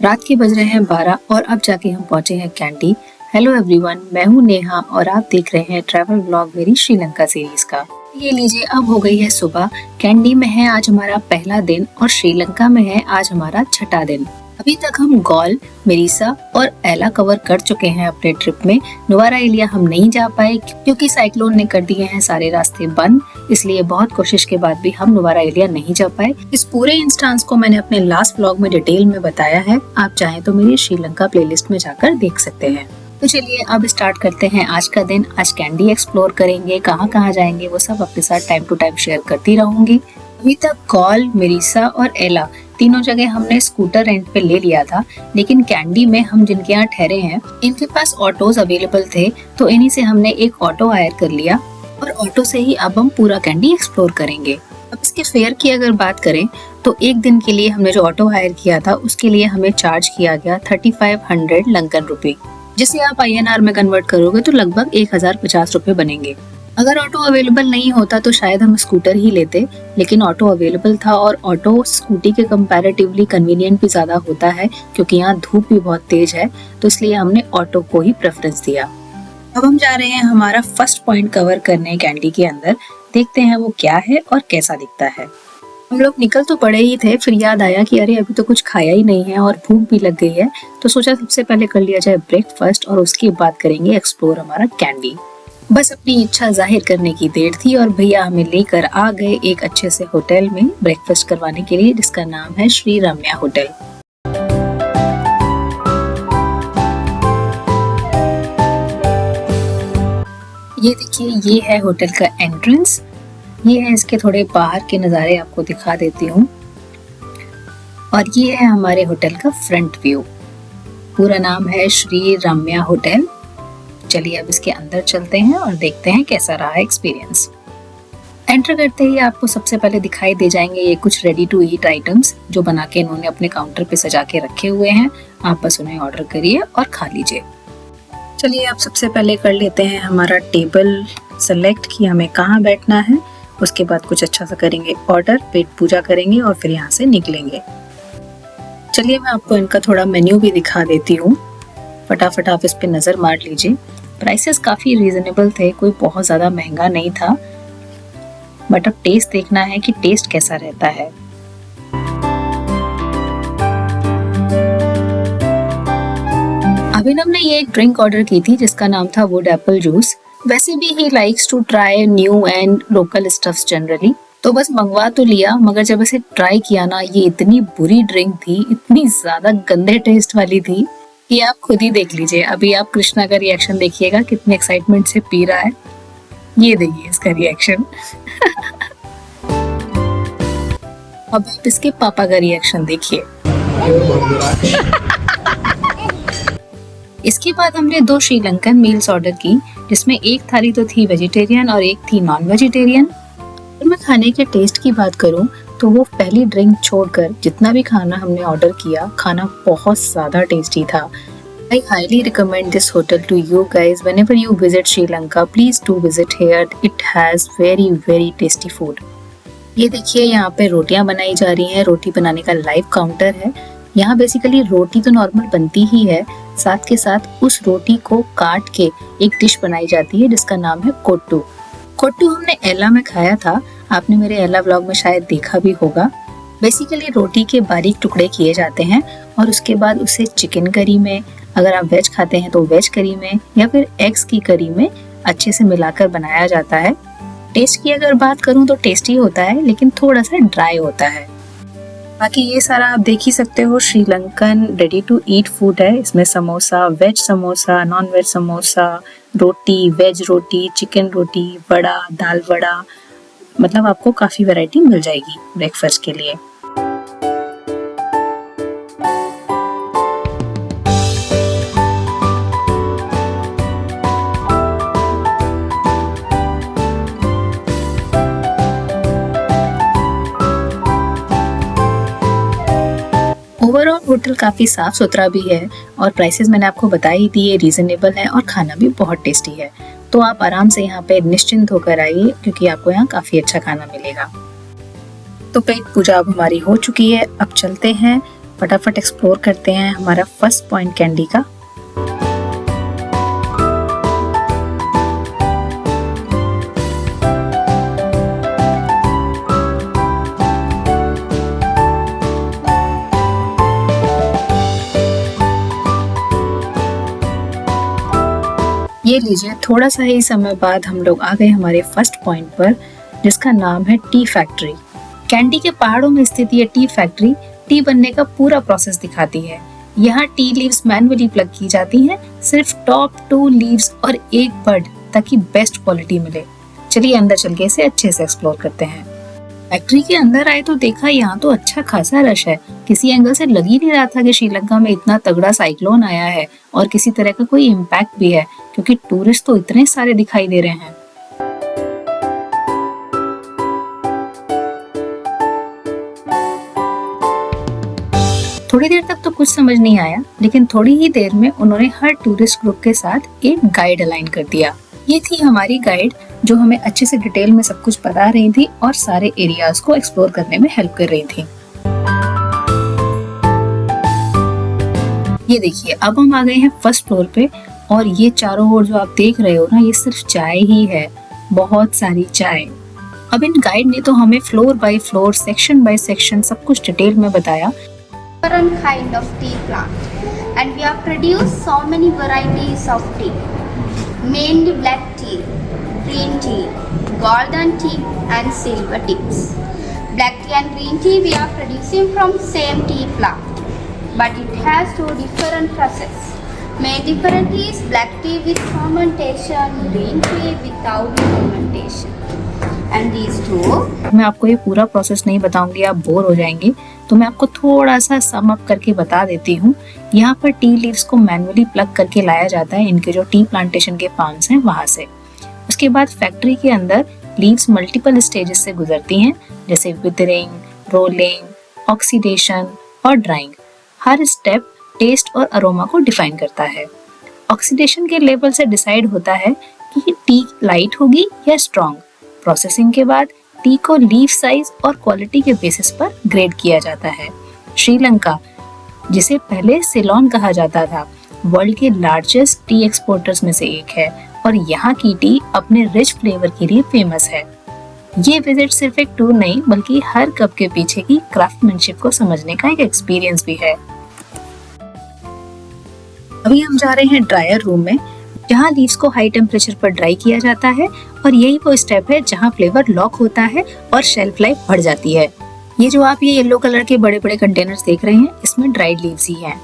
रात के बज रहे हैं 12 और अब जाके हम पहुंचे हैं कैंडी। हेलो एवरीवन, मैं हूं नेहा और आप देख रहे हैं ट्रैवल व्लॉग मेरी श्रीलंका सीरीज का। ये लीजिए, अब हो गई है सुबह। कैंडी में है आज हमारा पहला दिन और श्रीलंका में है आज हमारा छठा दिन। अभी तक हम गॉल, मेरिसा और एला कवर कर चुके हैं अपने ट्रिप में। नुवाराएलिया हम नहीं जा पाए क्योंकि साइक्लोन ने कर दिए हैं सारे रास्ते बंद, इसलिए बहुत कोशिश के बाद भी हम नुवाराएलिया नहीं जा पाए। इस पूरे इंस्टांस को मैंने अपने लास्ट व्लॉग में डिटेल में बताया है, आप चाहें तो मेरी श्रीलंका प्लेलिस्ट में जाकर देख सकते हैं। तो चलिए अब स्टार्ट करते हैं आज का दिन। आज कैंडी एक्सप्लोर करेंगे, कहाँ कहाँ जाएंगे वो सब आपके साथ टाइम टू टाइम शेयर करती रहूंगी। अभी तक गॉल, मेरिसा और एला तीनों जगह हमने स्कूटर रेंट पे ले लिया था, लेकिन कैंडी में हम जिनके यहाँ ठहरे हैं इनके पास ऑटोज अवेलेबल थे, तो इन्हीं से हमने एक ऑटो हायर कर लिया और ऑटो से ही अब हम पूरा कैंडी एक्सप्लोर करेंगे। अब इसके फेयर की अगर बात करें तो एक दिन के लिए हमने जो ऑटो हायर किया था उसके लिए हमें चार्ज किया गया 3500 लंकन रुपए, जिसे आप INR में कन्वर्ट करोगे तो लगभग 1050 रुपए बनेंगे। अगर ऑटो अवेलेबल नहीं होता तो शायद हम स्कूटर ही लेते, लेकिन ऑटो अवेलेबल था और ऑटो स्कूटी के कंपैरेटिवली कन्वीनियंट भी ज्यादा होता है क्योंकि यहाँ धूप भी बहुत तेज है, तो इसलिए हमने ऑटो को ही प्रेफरेंस दिया। अब हम जा रहे हैं हमारा फर्स्ट पॉइंट कवर करने कैंडी के अंदर। देखते हैं वो क्या है और कैसा दिखता है। हम लोग निकल तो पड़े ही थे, फिर याद आया कि अरे अभी तो कुछ खाया ही नहीं है और भूख भी लग गई है, तो सोचा सबसे पहले कर लिया जाए ब्रेकफास्ट और उसके बाद करेंगे एक्सप्लोर हमारा कैंडी। बस अपनी इच्छा जाहिर करने की देर थी और भैया हमें लेकर आ गए एक अच्छे से होटल में ब्रेकफास्ट करवाने के लिए, जिसका नाम है श्री रम्या होटल। ये देखिए, ये है होटल का एंट्रेंस। ये है इसके थोड़े बाहर के नज़ारे, आपको दिखा देती हूँ। और ये है हमारे होटल का फ्रंट व्यू। पूरा नाम है श्री रम्या होटल। चलिए अब इसके अंदर चलते हैं और देखते हैं कैसा रहा एक्सपीरियंस। एंटर करते ही आपको सबसे पहले दिखाई दे जाएंगे ये कुछ रेडी टू ईट आइटम्स जो बना के इन्होंने अपने काउंटर पे सजा के रखे हुए हैं। आप बस उन्हें ऑर्डर करिए और खा लीजिए। चलिए आप सबसे पहले कर लेते हैं हमारा टेबल सेलेक्ट कि हमें कहाँ बैठना है। उसके बाद कुछ अच्छा सा करेंगे ऑर्डर, पेट पूजा करेंगे और फिर यहाँ से निकलेंगे। चलिए मैं आपको इनका थोड़ा मेन्यू भी दिखा देती हूँ, फटाफट आप इस पे नजर मार लीजिए। प्राइसेस काफी रीजनेबल थे, कोई बहुत ज्यादा महंगा नहीं था, बट अब टेस्ट देखना है कि टेस्ट कैसा रहता है। अभिनव ने ये एक ड्रिंक ऑर्डर की थी जिसका नाम था वुड एप्पल जूस। वैसे भी he likes to try new and local stuffs generally, तो बस मंगवा तो लिया, मगर जब इसे ट्राई किया ना, ये इतनी बुरी ड्रिंक थी, इतनी ज्यादा गंदे टेस्ट वाली थी कि आप खुद ही देख लीजिए। अभी आप कृष्णा का रिएक्शन देखिएगा, कितने एक्साइटमेंट से पी रहा है। ये देखिए इसका रिएक्शन। अब आप इसके पापा का रिएक्शन देखिए। इसके बाद हमने 2 श्रीलंकन मील्स ऑर्डर की, जिसमें एक थाली तो थी वेजिटेरियन और एक थी नॉन वेजिटेरियन। अगर मैं खाने के टेस्ट की बात करूं तो वो पहली ड्रिंक छोड़कर जितना भी खाना हमने ऑर्डर किया, खाना बहुत ज्यादा टेस्टी था। I highly recommend this hotel to you guys. Whenever you visit Sri Lanka, please do visit here. It has very tasty food. ये देखिए यहाँ पे रोटियां बनाई जा रही हैं। रोटी बनाने का लाइव काउंटर है। यहाँ बेसिकली रोटी तो नॉर्मल बनती ही है, साथ के साथ उस रोटी को काट के एक डिश बनाई जाती है जिसका नाम है कोट्टू। कोट्टू हमने एला में खाया था, आपने मेरे एला व्लॉग में शायद देखा भी होगा। बेसिकली रोटी के बारीक टुकड़े किए जाते हैं और उसके बाद उसे चिकन करी में, अगर आप वेज खाते हैं तो वेज करी में या फिर एग्स की करी में अच्छे से मिलाकर बनाया जाता है। टेस्ट की अगर बात करूं तो टेस्टी होता है, लेकिन थोड़ा सा ड्राई होता है। बाकी ये सारा आप देख ही सकते हो, Sri Lankan ready to eat food है। इसमें samosa, veg samosa, non veg samosa, रोटी, वेज रोटी, चिकन रोटी, वड़ा, दाल वड़ा, मतलब आपको काफी वैरायटी मिल जाएगी ब्रेकफास्ट के लिए। ओवरऑल होटल काफी साफ सुथरा भी है और प्राइसेस मैंने आपको बता ही दिए, रीजनेबल है और खाना भी बहुत टेस्टी है। तो आप आराम से यहाँ पे निश्चिंत होकर आइए क्योंकि आपको यहाँ काफी अच्छा खाना मिलेगा। तो पेट पूजा अब हमारी हो चुकी है, अब चलते हैं फटाफट एक्सप्लोर करते हैं हमारा फर्स्ट पॉइंट कैंडी का। ये लीजिए, थोड़ा सा ही समय बाद हम लोग आ गए हमारे फर्स्ट पॉइंट पर, जिसका नाम है टी फैक्ट्री। कैंडी के पहाड़ों में स्थित ये टी फैक्ट्री टी बनने का पूरा प्रोसेस दिखाती है। यहाँ टी लीव्स मैन्युअली प्लग की जाती हैं, सिर्फ टॉप 2 लीव्स और एक बड, ताकि बेस्ट क्वालिटी मिले। चलिए अंदर चल के इसे अच्छे से एक्सप्लोर करते हैं। फैक्ट्री के अंदर आए तो देखा यहाँ तो अच्छा खासा रश है। किसी एंगल से लग ही नहीं रहा था कि श्रीलंका में इतना तगड़ा साइक्लोन आया है और किसी तरह का कोई इम्पैक्ट भी है, क्योंकि टूरिस्ट तो इतने सारे दिखाई दे रहे हैं। थोड़ी देर तक तो कुछ समझ नहीं आया, लेकिन थोड़ी ही देर में उन्होंने हर टूरिस्ट ग्रुप के साथ एक गाइड अलाइन कर दिया। ये थी हमारी गाइड, जो हमें अच्छे से डिटेल में सब कुछ बता रही थी और सारे एरियाज को एक्सप्लोर करने में हेल्प कर रही थी। ये देखिए, अब हम आ गए हैं फर्स्ट फ्लोर पे, और ये चारों ओर जो आप देख रहे हो ना, ये सिर्फ चाय ही है, बहुत सारी चाय। अब इन गाइड ने तो हमें floor by floor, section by section सब कुछ डिटेल में बताया। Different kind of tea plant, and we have produced so many varieties of tea, mainly black tea, green tea, golden tea and silver teas. Black tea and green tea we are producing from same tea plant, but it has 2 different process. Main difference is black tea with fermentation, green tea without fermentation. And these two, मैं आपको ये पूरा process नहीं बताऊंगी, आप bore हो जाएंगे, तो मैं आपको थोड़ा सा सम अप करके बता देती हूँ। यहाँ पर टी लीव्स को मैन्युअली प्लग करके लाया जाता है, इनके जो टी प्लांटेशन के फार्म्स हैं वहां से। उसके बाद फैक्ट्री के अंदर लीव्स मल्टीपल स्टेजेस से गुजरती हैं, जैसे विदरिंग, रोलिंग, ऑक्सीडेशन और ड्राइंग। हर स्टेप टेस्ट और अरोमा को डिफाइन करता है। ऑक्सीडेशन के लेवल से डिसाइड होता है कि टी लाइट होगी या स्ट्रॉन्ग। प्रोसेसिंग के बाद टी को लीफ साइज और क्वालिटी के बेसिस पर ग्रेड किया जाता है। श्रीलंका, जिसे पहले सिलोन कहा जाता था, वर्ल्ड के लार्जेस्ट टी एक्सपोर्टर्स में से एक है, और यहाँ की टी अपने रिच फ्लेवर के लिए फेमस है। ये विजिट सिर्फ एक टूर नहीं, बल्कि हर कप के पीछे की क्राफ्टमैनशिप को समझने का एक एक्सपीरियंस भी है। अभी हम जा रहे हैं ड्रायर रूम में, जहाँ लीव्स को हाई टेम्परेचर पर ड्राई किया जाता है, और यही वो स्टेप है जहाँ फ्लेवर लॉक होता है और शेल्फ लाइफ बढ़ जाती है। ये जो आप ये येलो कलर के बड़े बड़े कंटेनर्स देख रहे हैं, इसमें ड्राइड लीव्स ही हैं।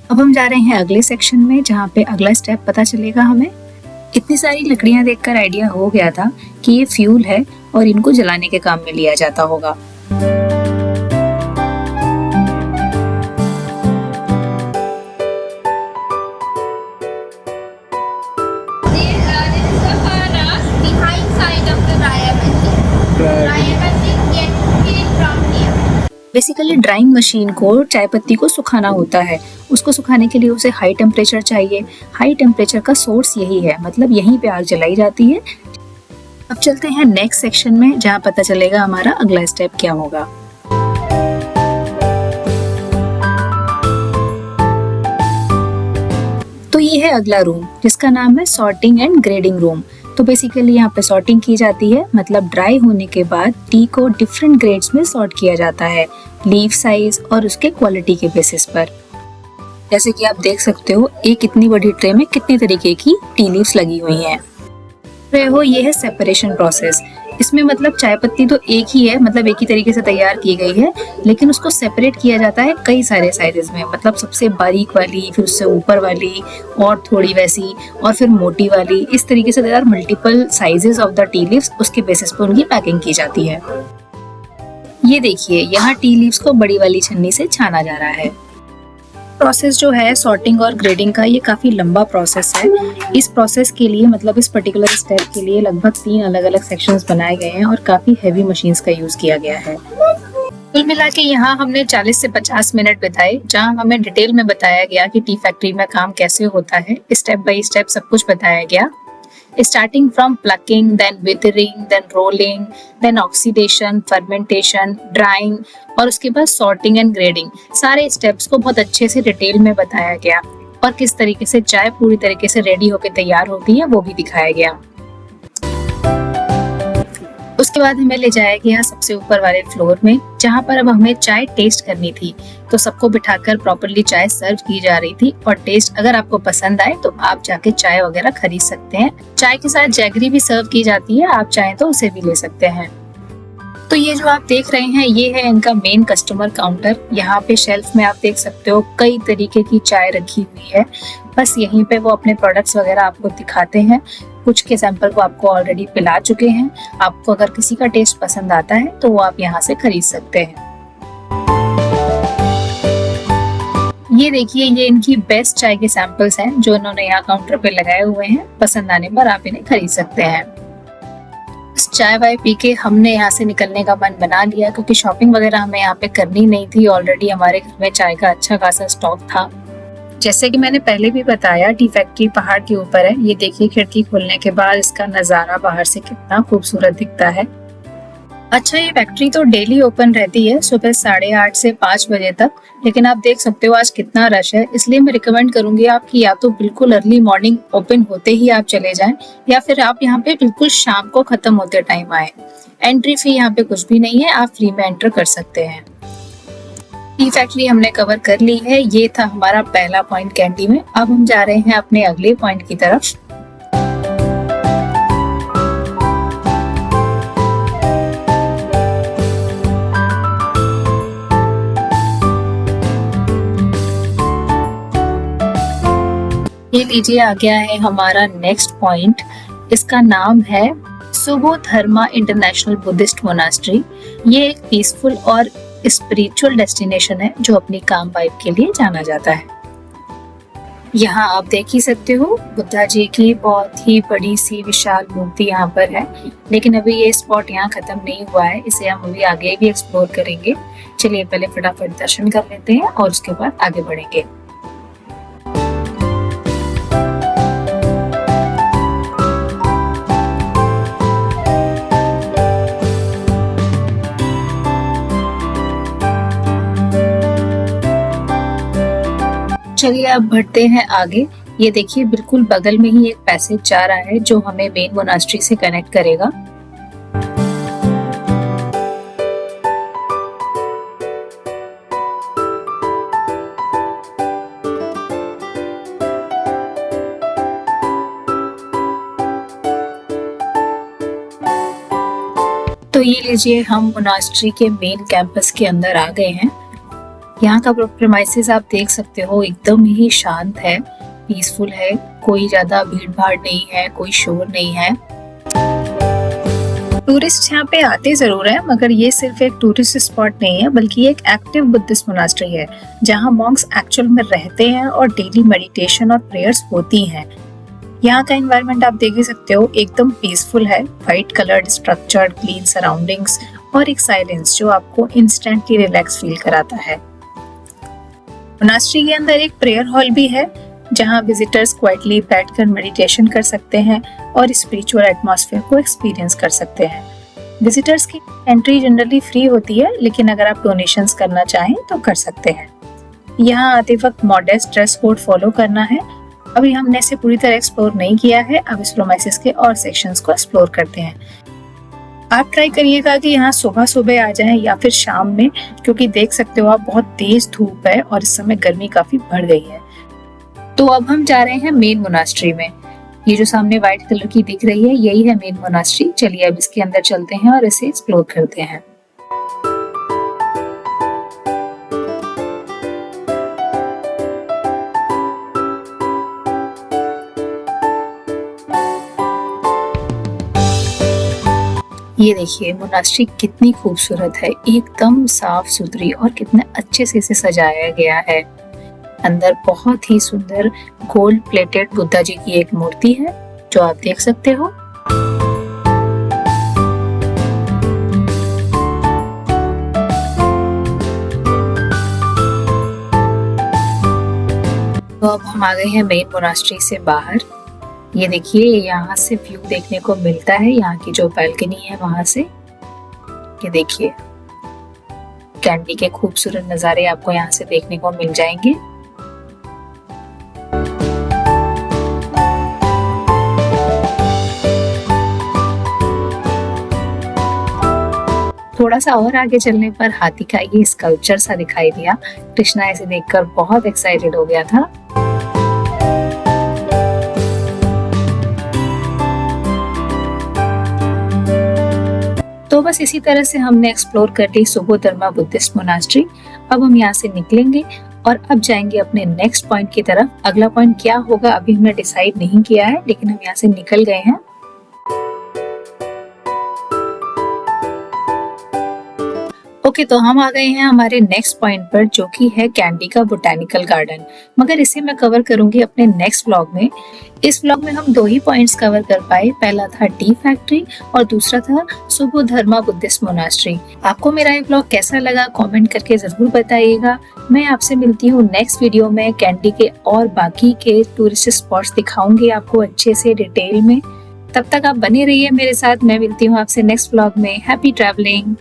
अब हम जा रहे हैं अगले सेक्शन में, जहाँ पे अगला स्टेप पता चलेगा हमें। इतनी सारी लकड़ियां देखकर आइडिया हो गया था कि ये फ्यूल है और इनको जलाने के काम में लिया जाता होगा। बेसिकली ड्राइंग मशीन को चाय पत्ती को सुखाना होता है। उसको सुखाने के लिए उसे हाई टेम्परेचर चाहिए। हाई टेम्परेचर का सोर्स यही है, मतलब यहीं पे आग जलाई जाती है। अब चलते हैं नेक्स्ट सेक्शन में, जहाँ पता चलेगा हमारा अगला स्टेप क्या होगा। तो ये है अगला रूम, जिसका नाम है सॉर्टिंग एंड ग्रेडिंग रूम। तो बेसिकली यहाँ पे सॉर्टिंग की जाती है, मतलब ड्राई होने के बाद टी को डिफरेंट ग्रेड्स में सॉर्ट किया जाता है, लीफ साइज और उसके क्वालिटी के बेसिस पर। जैसे कि आप देख सकते हो, एक इतनी बड़ी ट्रे में कितनी तरीके की टी लीव्स लगी हुई हैं। ये है सेपरेशन प्रोसेस। इसमें मतलब चाय पत्ती तो एक ही है, मतलब एक ही तरीके से तैयार की गई है, लेकिन उसको सेपरेट किया जाता है कई सारे साइजेस में। मतलब सबसे बारीक वाली, फिर उससे ऊपर वाली, और थोड़ी वैसी, और फिर मोटी वाली। इस तरीके से there multiple sizes of the tea leaves, उसके बेसिस पर उनकी पैकिंग की जाती है। ये देखिए, यहाँ टी लीव्स को बड़ी वाली छन्नी से छाना जा रहा है। प्रोसेस जो है सॉर्टिंग और ग्रेडिंग का, ये काफी लंबा प्रोसेस है। इस प्रोसेस के लिए मतलब इस पर्टिकुलर स्टेप के लिए लगभग 3 अलग अलग सेक्शंस बनाए गए हैं और काफी हैवी मशीन्स का यूज किया गया है। कुल मिला के यहाँ हमने 40 से 50 मिनट बिताए, जहाँ हमें डिटेल में बताया गया कि टी फैक्ट्री में काम कैसे होता है। स्टेप बाय स्टेप सब कुछ बताया गया, starting from plucking, then withering, then rolling, then oxidation, fermentation, drying और उसके बाद सॉर्टिंग एंड ग्रेडिंग। सारे स्टेप्स को बहुत अच्छे से डिटेल में बताया गया और किस तरीके से चाय पूरी तरीके से रेडी होकर तैयार होती है वो भी दिखाया गया। उसके बाद हमें ले जाया गया सबसे ऊपर वाले फ्लोर में, जहाँ पर अब हमें चाय टेस्ट करनी थी। तो सबको बिठाकर प्रॉपर्ली चाय सर्व की जा रही थी और टेस्ट अगर आपको पसंद आए तो आप जाके चाय वगैरह खरीद सकते हैं। चाय के साथ जैगरी भी सर्व की जाती है, आप चाहें तो उसे भी ले सकते हैं। तो ये जो आप देख रहे हैं ये है इनका मेन कस्टमर काउंटर। यहाँ पे शेल्फ में आप देख सकते हो कई तरीके की चाय रखी हुई है। बस यहीं पे वो अपने प्रोडक्ट्स वगैरह आपको दिखाते हैं। कुछ के सैंपल को आपको ऑलरेडी पिला चुके हैं। आपको अगर किसी का टेस्ट पसंद आता है तो वो आप यहाँ से खरीद सकते हैं। ये देखिए, ये इनकी बेस्ट चाय के सैंपल्स हैं जो इन्होंने यहाँ काउंटर पे लगाए हुए हैं। पसंद आने पर आप इन्हें खरीद सकते हैं। चाय वाय पी के हमने यहाँ से निकलने का मन बना लिया, क्योंकि शॉपिंग वगैरह हमें यहाँ पे करनी नहीं थी। ऑलरेडी हमारे घर में चाय का अच्छा खासा स्टॉक था। जैसे कि मैंने पहले भी बताया, टी फैक्ट्री पहाड़ के ऊपर है। ये देखिए, खिड़की खोलने के बाद इसका नजारा बाहर से कितना खूबसूरत दिखता है। अच्छा, ये फैक्ट्री तो डेली ओपन रहती है सुबह 8:30 से 5 बजे तक, लेकिन आप देख सकते हो आज कितना रश है। इसलिए मैं रिकमेंड करूंगी आपकी या तो बिल्कुल अर्ली मॉर्निंग ओपन होते ही आप चले जाएं, या फिर आप यहाँ पे बिल्कुल शाम को खत्म होते टाइम आए। एंट्री फी यहाँ पे कुछ भी नहीं है, आप फ्री में एंटर कर सकते हैं। टी फैक्ट्री हमने कवर कर ली है। ये था हमारा पहला पॉइंट कैंडी में। अब हम जा रहे हैं अपने अगले पॉइंट की तरफ। ये लीजिए, आ गया है हमारा नेक्स्ट पॉइंट। इसका नाम है सुबोधर्मा इंटरनेशनल बुद्धिस्ट मोनास्ट्री। ये एक पीसफुल और स्पिरिचुअल डेस्टिनेशन है जो अपनी काम वाइब के लिए जाना जाता है। यहाँ आप देख ही सकते हो बुद्धा जी की बहुत ही बड़ी सी विशाल मूर्ति यहाँ पर है। लेकिन अभी ये स्पॉट यहाँ खत्म नहीं हुआ है, इसे हम अभी आगे भी एक्सप्लोर करेंगे। चलिए पहले फटाफट दर्शन कर लेते हैं और उसके बाद आगे बढ़ेंगे। चलिए अब बढ़ते हैं आगे। ये देखिए, बिल्कुल बगल में ही एक पैसेज जा रहा है जो हमें मेन मोनास्ट्री से कनेक्ट करेगा। तो ये लीजिए, हम मोनास्ट्री के मेन कैंपस के अंदर आ गए हैं। यहाँ का प्रेमाइसेस आप देख सकते हो एकदम ही शांत है, पीसफुल है। कोई ज्यादा भीड़ भाड़ नहीं है, कोई शोर नहीं है। टूरिस्ट यहाँ पे आते जरूर है, मगर ये सिर्फ एक टूरिस्ट स्पॉट नहीं है, बल्कि एक एक्टिव बुद्धिस्ट मोनास्ट्री है जहाँ मॉन्क्स एक्चुअल में रहते हैं और डेली मेडिटेशन और प्रेयर्स होती हैं। यहाँ का एनवायरनमेंट आप देख ही सकते हो, एकदम पीसफुल है। White coloured structured clean surroundings और एक साइलेंस जो आपको इंस्टेंटली रिलैक्स फील कराता है। मोनास्ट्री के अंदर एक प्रेयर हॉल भी है जहां विजिटर्स क्वाइटली बैठकर मेडिटेशन कर सकते हैं और स्पिरिचुअल एटमॉस्फेयर को एक्सपीरियंस कर सकते हैं। विजिटर्स की एंट्री जनरली फ्री होती है, लेकिन अगर आप डोनेशंस करना चाहें तो कर सकते हैं। यहाँ आते वक्त मॉडेस्ट ड्रेस कोड फॉलो करना है। अभी हमने इसे पूरी तरह एक्सप्लोर नहीं किया है, अब इस प्रोमाइसेस के और सेक्शंस को एक्सप्लोर करते हैं। आप ट्राई करिएगा कि यहाँ सुबह सुबह आ जाएं या फिर शाम में, क्योंकि देख सकते हो आप बहुत तेज धूप है और इस समय गर्मी काफी बढ़ गई है। तो अब हम जा रहे हैं मेन मोनास्ट्री में। ये जो सामने व्हाइट कलर की दिख रही है यही है मेन मोनास्ट्री। चलिए अब इसके अंदर चलते हैं और इसे एक्सप्लोर करते हैं। ये देखिए, मोनास्ट्री कितनी खूबसूरत है, एकदम साफ सुथरी और कितने अच्छे से इसे सजाया गया है। अंदर बहुत ही सुंदर गोल्ड प्लेटेड बुद्धा जी की एक मूर्ति है जो आप देख सकते हो। तो अब हम आ गए हैं मेन मोनास्ट्री से बाहर। ये देखिए, यहाँ से व्यू देखने को मिलता है, यहाँ की जो बैल्कनी है वहां से। ये देखिए, कैंडी के खूबसूरत नज़ारे आपको यहाँ से देखने को मिल जाएंगे। थोड़ा सा और आगे चलने पर हाथी का ये स्कल्पचर सा दिखाई दिया। कृष्णा इसे देखकर बहुत एक्साइटेड हो गया था। तो बस इसी तरह से हमने एक्सप्लोर कर ली सुबोधर्मा बुद्धिस्ट मोनास्ट्री। अब हम यहाँ से निकलेंगे और अब जाएंगे अपने नेक्स्ट पॉइंट की तरफ। अगला पॉइंट क्या होगा अभी हमने डिसाइड नहीं किया है, लेकिन हम यहाँ से निकल गए हैं। ओके, तो हम आ गए हैं हमारे नेक्स्ट पॉइंट पर, जो कि है कैंडी का बोटैनिकल गार्डन। मगर इसे मैं कवर करूंगी अपने नेक्स्ट व्लॉग में। इस व्लॉग में हम 2 ही पॉइंट्स कवर कर पाए। पहला था टी फैक्ट्री और दूसरा था सुबोधर्मा बुद्धिस्ट मोनास्ट्री। आपको मेरा ये व्लॉग कैसा लगा कमेंट करके जरूर बताइएगा। मैं आपसे मिलती हूँ नेक्स्ट वीडियो में। कैंडी के और बाकी के टूरिस्ट स्पॉट्स दिखाऊंगी आपको अच्छे से डिटेल में। तब तक आप बने रहिए मेरे साथ। मैं मिलती हूँ आपसे नेक्स्ट व्लॉग में। Happy travelling.